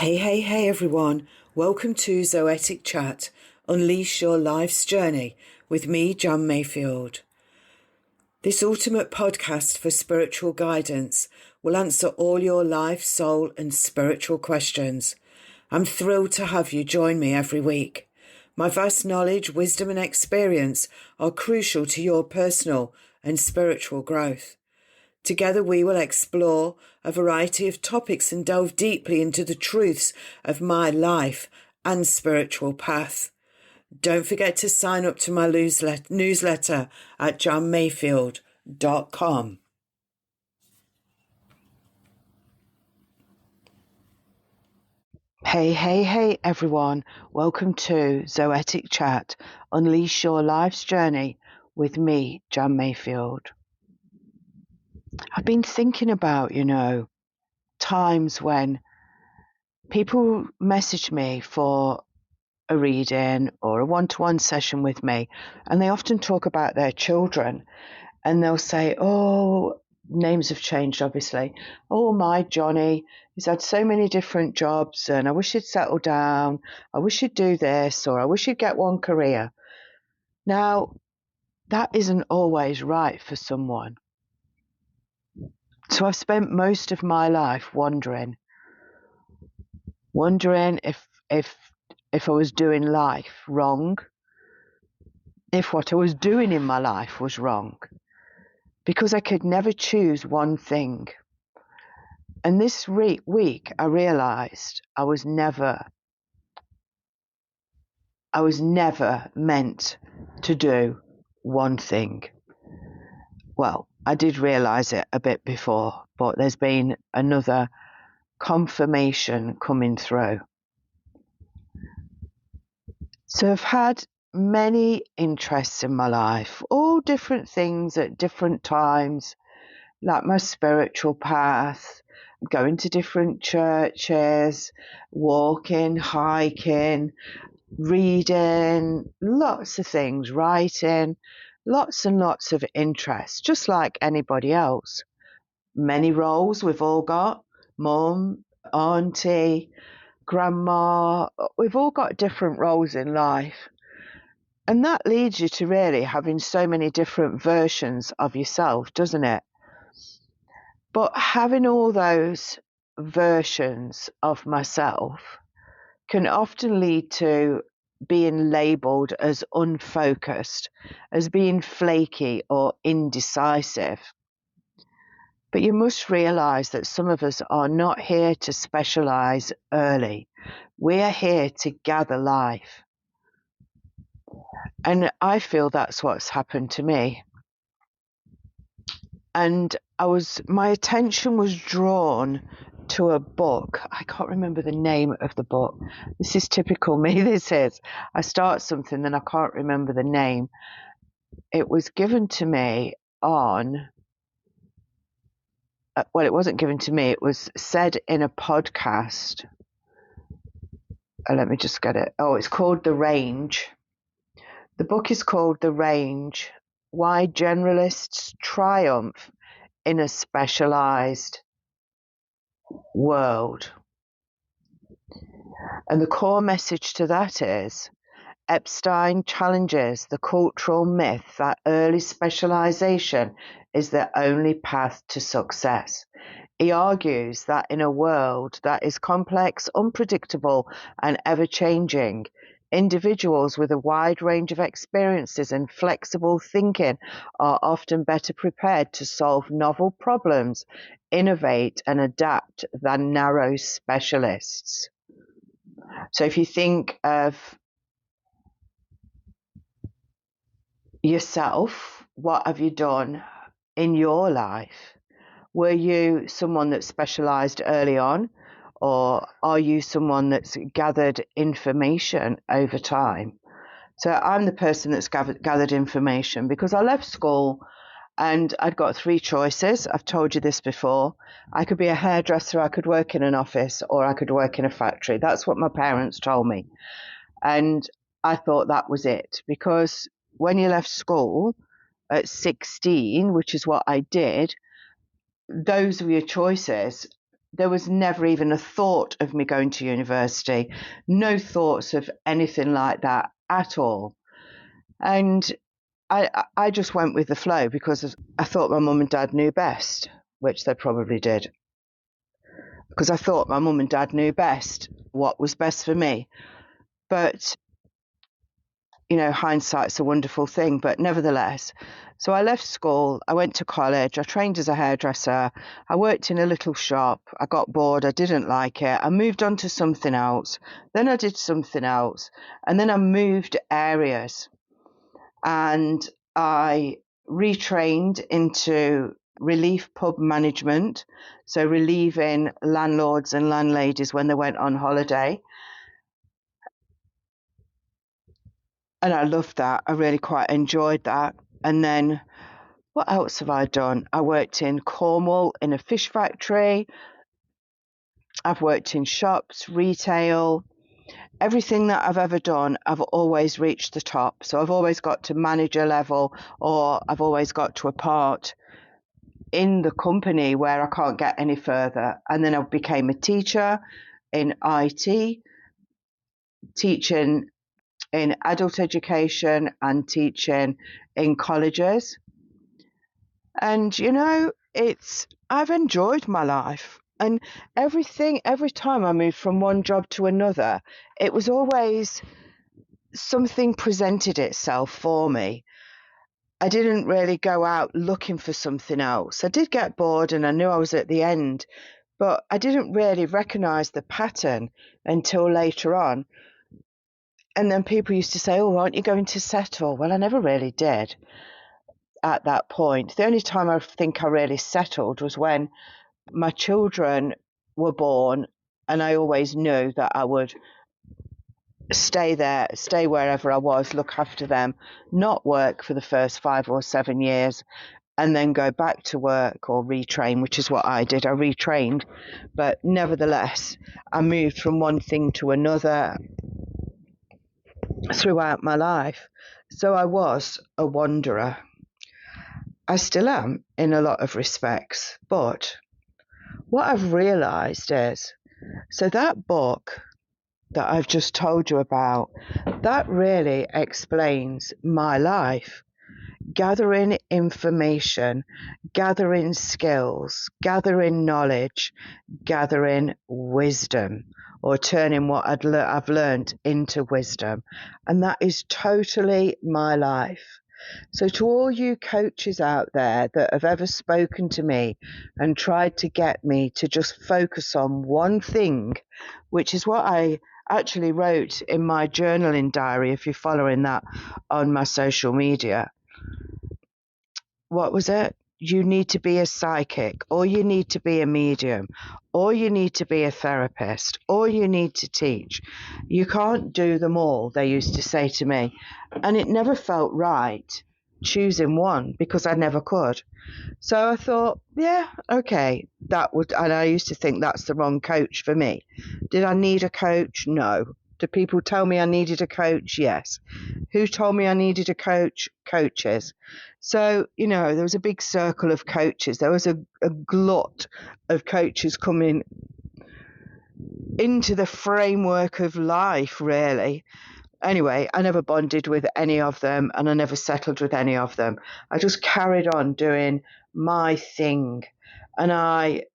Hey everyone, welcome to Zoetic Chat, Unleash Your Life's Journey with me, John Mayfield. This ultimate podcast for spiritual guidance will answer all your life, soul and spiritual questions. I'm thrilled to have you join me every week. My vast knowledge, wisdom and experience are crucial to your personal and spiritual growth. Together we will explore a variety of topics and delve deeply into the truths of my life and spiritual path. Don't forget to sign up to my newsletter at johnmayfield.com. Hey everyone, welcome to Zoetic Chat, Unleash Your Life's Journey with me, John Mayfield. I've been thinking about, times when people message me for a reading or a one-to-one session with me, and they often talk about their children, and they'll say, names have changed, obviously. Oh, my Johnny, he's had so many different jobs, and I wish he'd settle down. I wish he'd do this, or I wish he'd get one career. Now, that isn't always right for someone. So I've spent most of my life wondering if I was doing life wrong, if what I was doing in my life was wrong, because I could never choose one thing. And this week I realized I was never meant to do one thing. Well, I did realize it a bit before, but there's been another confirmation coming through. So I've had many interests in my life, all different things at different times, like my spiritual path, going to different churches, walking, hiking, reading, lots of things, writing, lots and lots of interests, just like anybody else. Many roles we've all got, mum, auntie, grandma, we've all got different roles in life. And that leads you to really having so many different versions of yourself, doesn't it? But having all those versions of myself can often lead to being labelled as unfocused, as being flaky or indecisive. But you must realise that some of us are not here to specialise early. We're here to gather life. And I feel that's what's happened to me. And my attention was drawn to a book. I can't remember the name of the book. This is typical me, this is. I start something, then I can't remember the name. It was given to me on, well, it wasn't given to me, it was said in a podcast. Let me just get it. Oh, it's called The Range. The book is called The Range, Why Generalists Triumph in a Specialised World. And the core message to that is, Epstein challenges the cultural myth that early specialisation is the only path to success. He argues that in a world that is complex, unpredictable, and ever-changing, individuals with a wide range of experiences and flexible thinking are often better prepared to solve novel problems, innovate, and adapt than narrow specialists. So if you think of yourself, what have you done in your life? Were you someone that specialised early on, or are you someone that's gathered information over time? So I'm the person that's gathered information because I left school and I'd got three choices. I've told you this before. I could be a hairdresser, I could work in an office, or I could work in a factory. That's what my parents told me. And I thought that was it, because when you left school at 16, which is what I did, those were your choices. there was never even a thought of me going to university, no thoughts of anything like that at all. And I just went with the flow because I thought my mum and dad knew best, which they probably did. Because I thought my mum and dad knew best what was best for me. But, hindsight's a wonderful thing. But nevertheless, so I left school, I went to college, I trained as a hairdresser, I worked in a little shop, I got bored, I didn't like it, I moved on to something else, then I did something else, and then I moved areas, and I retrained into relief pub management, so relieving landlords and landladies when they went on holiday. And I loved that. I really quite enjoyed that. And then what else have I done? I worked in Cornwall in a fish factory. I've worked in shops, retail. Everything that I've ever done, I've always reached the top. So I've always got to manager level, or I've always got to a part in the company where I can't get any further. And then I became a teacher in IT, teaching in adult education and teaching in colleges. And I've enjoyed my life, and every time I moved from one job to another, it was always something presented itself for me. I didn't really go out looking for something else. I did get bored and I knew I was at the end, but I didn't really recognize the pattern until later on. And then people used to say, "Oh, aren't you going to settle?" Well, I never really did at that point. The only time I think I really settled was when my children were born, and I always knew that I would stay there, stay wherever I was, look after them, not work for the first 5 or 7 years, and then go back to work or retrain, which is what I did. I retrained, but nevertheless, I moved from one thing to another throughout my life. So I was a wanderer. I still am in a lot of respects, but what I've realised is, so that book that I've just told you about, that really explains my life. Gathering information, gathering skills, gathering knowledge, gathering wisdom, or turning what I've learned into wisdom. And that is totally my life. So to all you coaches out there that have ever spoken to me and tried to get me to just focus on one thing, which is what I actually wrote in my journaling diary, if you're following that on my social media. What was it? You need to be a psychic, or you need to be a medium, or you need to be a therapist, or you need to teach. You can't do them all, they used to say to me. And it never felt right choosing one because I never could. So I thought, yeah, okay, and I used to think that's the wrong coach for me. Did I need a coach? No. Did people tell me I needed a coach? Yes. Who told me I needed a coach? Coaches. So, there was a big circle of coaches. There was a glut of coaches coming into the framework of life, really. Anyway, I never bonded with any of them, and I never settled with any of them. I just carried on doing my thing, and I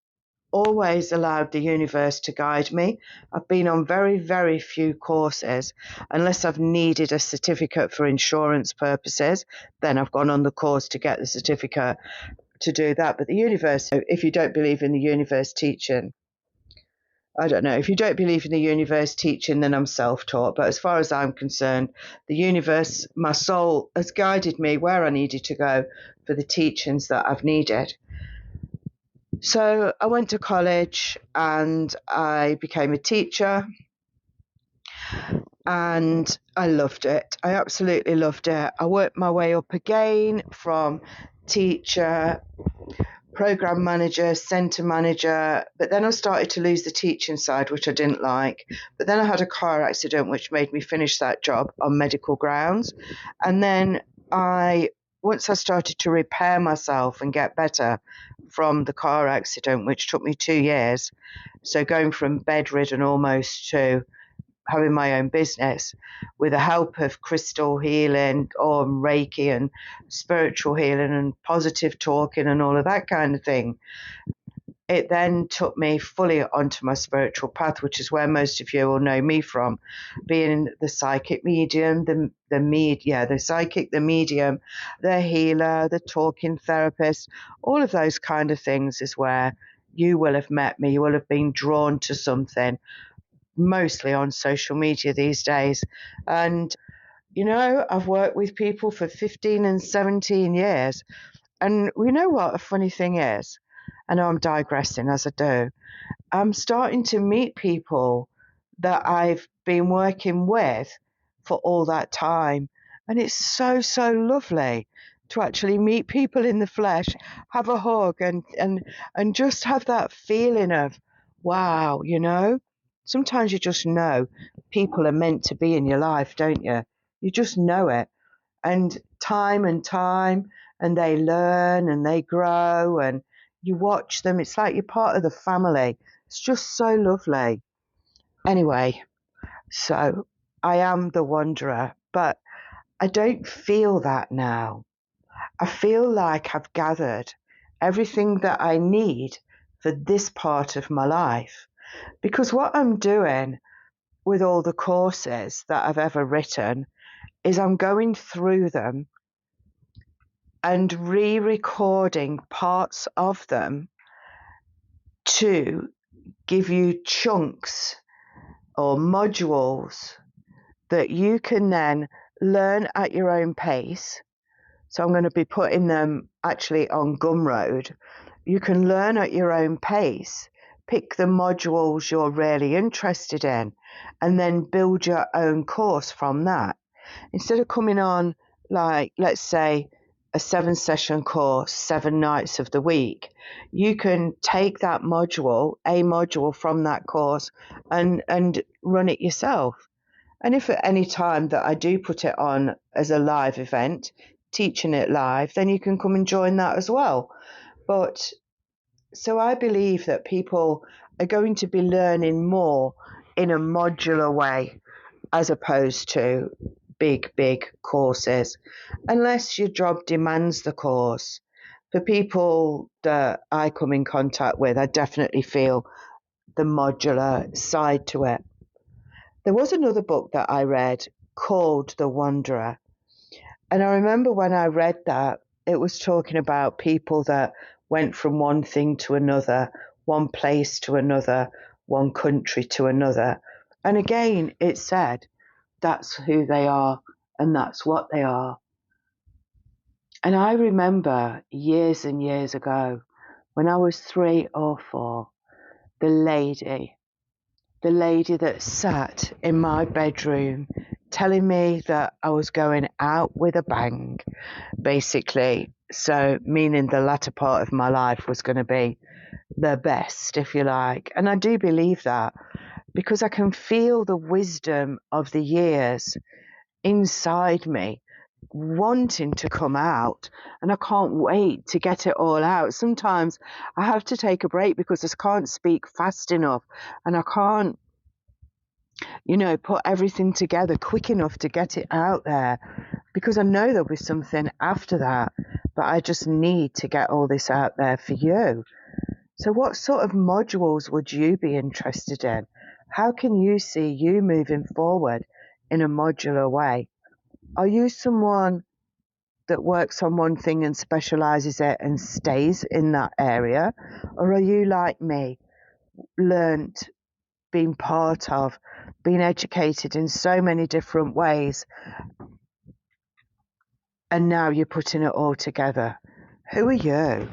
always allowed the universe to guide me. I've been on very, very few courses, unless I've needed a certificate for insurance purposes. Then I've gone on the course to get the certificate to do that. But the universe, if you don't believe in the universe teaching, I don't know. If you don't believe in the universe teaching, then I'm self-taught. But as far as I'm concerned, the universe, my soul, has guided me where I needed to go for the teachings that I've needed. So I went to college and I became a teacher, and I loved it. I absolutely loved it. I worked my way up again from teacher, program manager, centre manager, but then I started to lose the teaching side, which I didn't like. But then I had a car accident, which made me finish that job on medical grounds. And then once I started to repair myself and get better from the car accident, which took me 2 years. So going from bedridden almost to having my own business with the help of crystal healing or Reiki and spiritual healing and positive talking and all of that kind of thing. It then took me fully onto my spiritual path, which is where most of you will know me from, being the psychic medium, the psychic, the medium, the healer, the talking therapist, all of those kind of things is where you will have met me. You will have been drawn to something, mostly on social media these days. And, I've worked with people for 15 and 17 years. And we know what a funny thing is. I know I'm digressing as I do. I'm starting to meet people that I've been working with for all that time. And it's so, so lovely to actually meet people in the flesh, have a hug and just have that feeling of, wow, sometimes you just know people are meant to be in your life, don't you? You just know it. And time, and they learn and they grow and you watch them. It's like you're part of the family. It's just so lovely. Anyway, so I am the wanderer, but I don't feel that now. I feel like I've gathered everything that I need for this part of my life. Because what I'm doing with all the courses that I've ever written is I'm going through them and re-recording parts of them to give you chunks or modules that you can then learn at your own pace. So I'm going to be putting them actually on Gumroad. You can learn at your own pace, pick the modules you're really interested in, and then build your own course from that. Instead of coming on, like, let's say, a 7-session course, 7 nights of the week, you can take that module, a module from that course, and run it yourself. And if at any time that I do put it on as a live event, teaching it live, then you can come and join that as well. But so I believe that people are going to be learning more in a modular way as opposed to big courses, unless your job demands the course. For people that I come in contact with, I definitely feel the modular side to it. There was another book that I read called The Wanderer. And I remember when I read that, it was talking about people that went from one thing to another, one place to another, one country to another. And again, it said, that's who they are and that's what they are. And I remember years and years ago, when I was 3 or 4, the lady that sat in my bedroom telling me that I was going out with a bang, basically. So meaning the latter part of my life was going to be the best, if you like. And I do believe that because I can feel the wisdom of the years inside me wanting to come out, and I can't wait to get it all out. Sometimes I have to take a break because I can't speak fast enough and I can't put everything together quick enough to get it out there, because I know there'll be something after that, but I just need to get all this out there for you. So what sort of modules would you be interested in? How can you see you moving forward in a modular way? Are you someone that works on one thing and specialises it and stays in that area? Or are you like me, learnt, been part of, been educated in so many different ways, and now you're putting it all together? Who are you?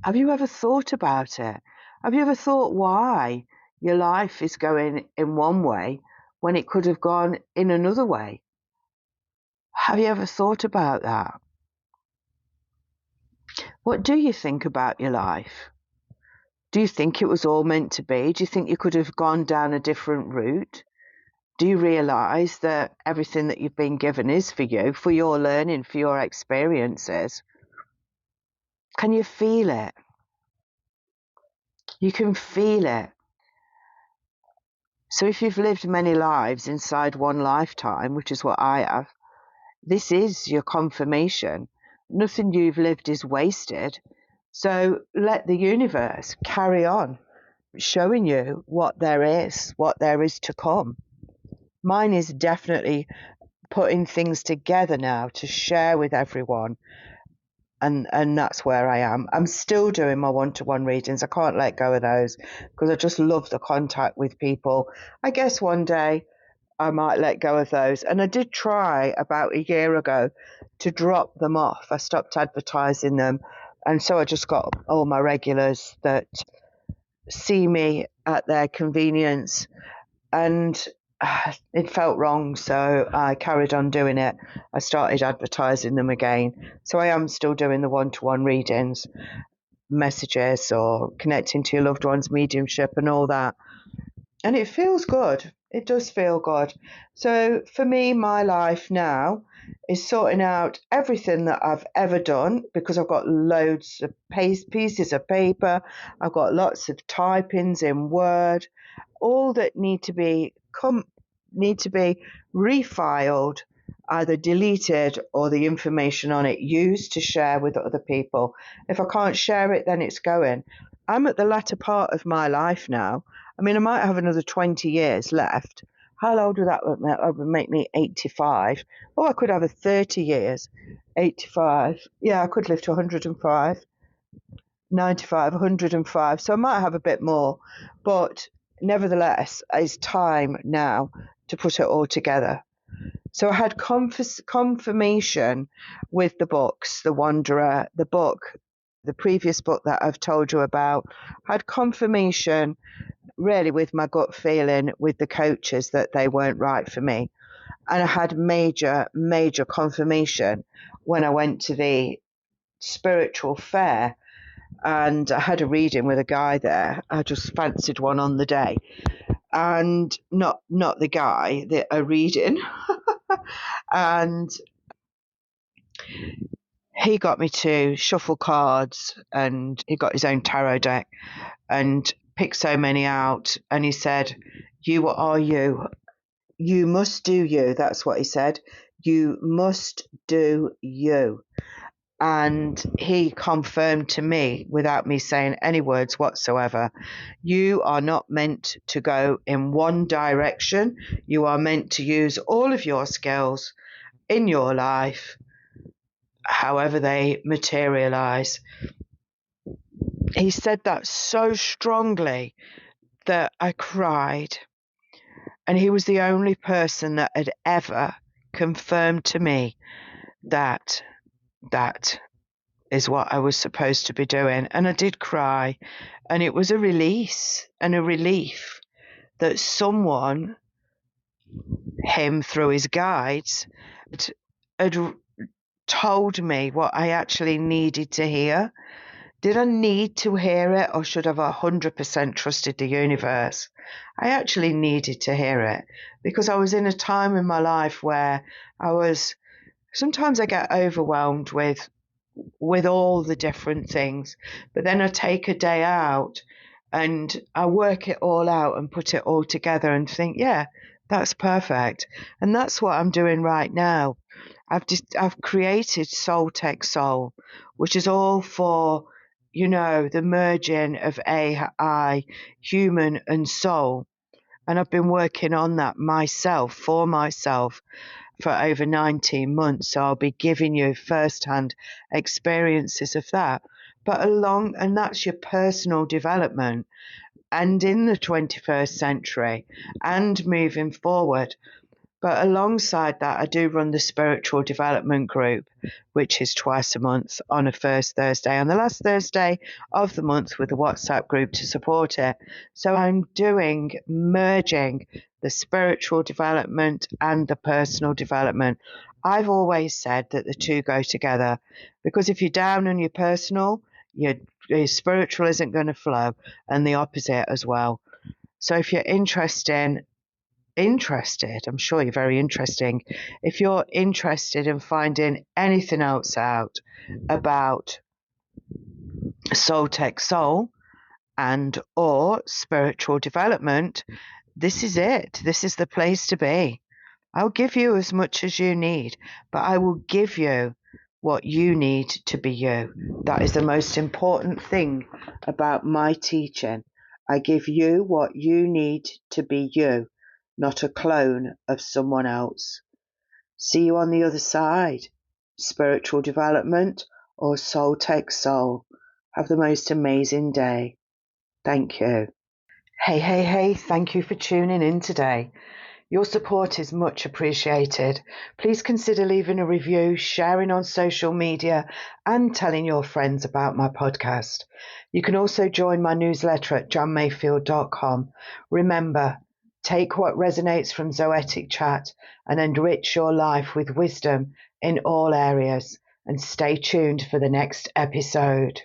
Have you ever thought about it? Have you ever thought why your life is going in one way when it could have gone in another way? Have you ever thought about that? What do you think about your life? Do you think it was all meant to be? Do you think you could have gone down a different route? Do you realise that everything that you've been given is for you, for your learning, for your experiences? Can you feel it? You can feel it. So if you've lived many lives inside one lifetime, which is what I have, this is your confirmation. Nothing you've lived is wasted. So let the universe carry on showing you what there is to come. Mine is definitely putting things together now to share with everyone. And that's where I am. I'm still doing my one-to-one readings. I can't let go of those because I just love the contact with people. I guess one day I might let go of those. And I did try about a year ago to drop them off. I stopped advertising them. And so I just got all my regulars that see me at their convenience. And it felt wrong, so I carried on doing it. I started advertising them again. So I am still doing the one-to-one readings, messages, or connecting to your loved one's mediumship and all that. And it feels good. It does feel good. So for me, my life now is sorting out everything that I've ever done, because I've got loads of pieces of paper. I've got lots of typings in Word, all that need to be refiled, either deleted or the information on it used to share with other people. If I can't share it, then it's going. I'm at the latter part of my life now. I mean, I might have another 20 years left. How old would that make me? 85. Oh, I could have a 30 years. 85. Yeah, I could live to 105. 95, 105. So I might have a bit more. But nevertheless, it's time now to put it all together. So I had confirmation with the books, The Wanderer, the book, the previous book that I've told you about. I had confirmation really with my gut feeling with the coaches that they weren't right for me. And I had major confirmation when I went to the spiritual fair, and I had a reading with a guy there. I just fancied one on the day. And not the guy, a reading. And he got me to shuffle cards, and he got his own tarot deck and picked so many out. And he said, "You are you. You must do you." That's what he said. You must do you. And he confirmed to me, without me saying any words whatsoever, you are not meant to go in one direction. You are meant to use all of your skills in your life, however they materialize. He said that so strongly that I cried. And he was the only person that had ever confirmed to me that that is what I was supposed to be doing. And I did cry. And it was a release and a relief that someone, him through his guides, had told me what I actually needed to hear. Did I need to hear it, or should I have 100% trusted the universe? I actually needed to hear it, because I was in a time in my life where sometimes I get overwhelmed with all the different things, but then I take a day out and I work it all out and put it all together and think, yeah, that's perfect. And that's what I'm doing right now. I've created Soul Tech Soul, which is all for, the merging of AI, human and soul. And I've been working on that for myself, for over 19 months. So I'll be giving you first-hand experiences of that. And that's your personal development. And in the 21st century and moving forward. But alongside that, I do run the spiritual development group, which is twice a month on a first Thursday, on the last Thursday of the month, with a WhatsApp group to support it. So I'm merging the spiritual development and the personal development. I've always said that the two go together, because if you're down on your personal, your spiritual isn't going to flow, and the opposite as well. So if you're interested, I'm sure you're very interesting. If you're interested in finding anything else out about Soul Tech Soul, and or spiritual development, this is it. This is the place to be. I'll give you as much as you need, but I will give you what you need to be you. That is the most important thing about my teaching. I give you what you need to be you, not a clone of someone else. See you on the other side. Spiritual development or soul takes soul. Have the most amazing day. Thank you. Hey, thank you for tuning in today. Your support is much appreciated. Please consider leaving a review, sharing on social media, and telling your friends about my podcast. You can also join my newsletter at johnmayfield.com. Remember, take what resonates from Zoetic Chat and enrich your life with wisdom in all areas. And stay tuned for the next episode.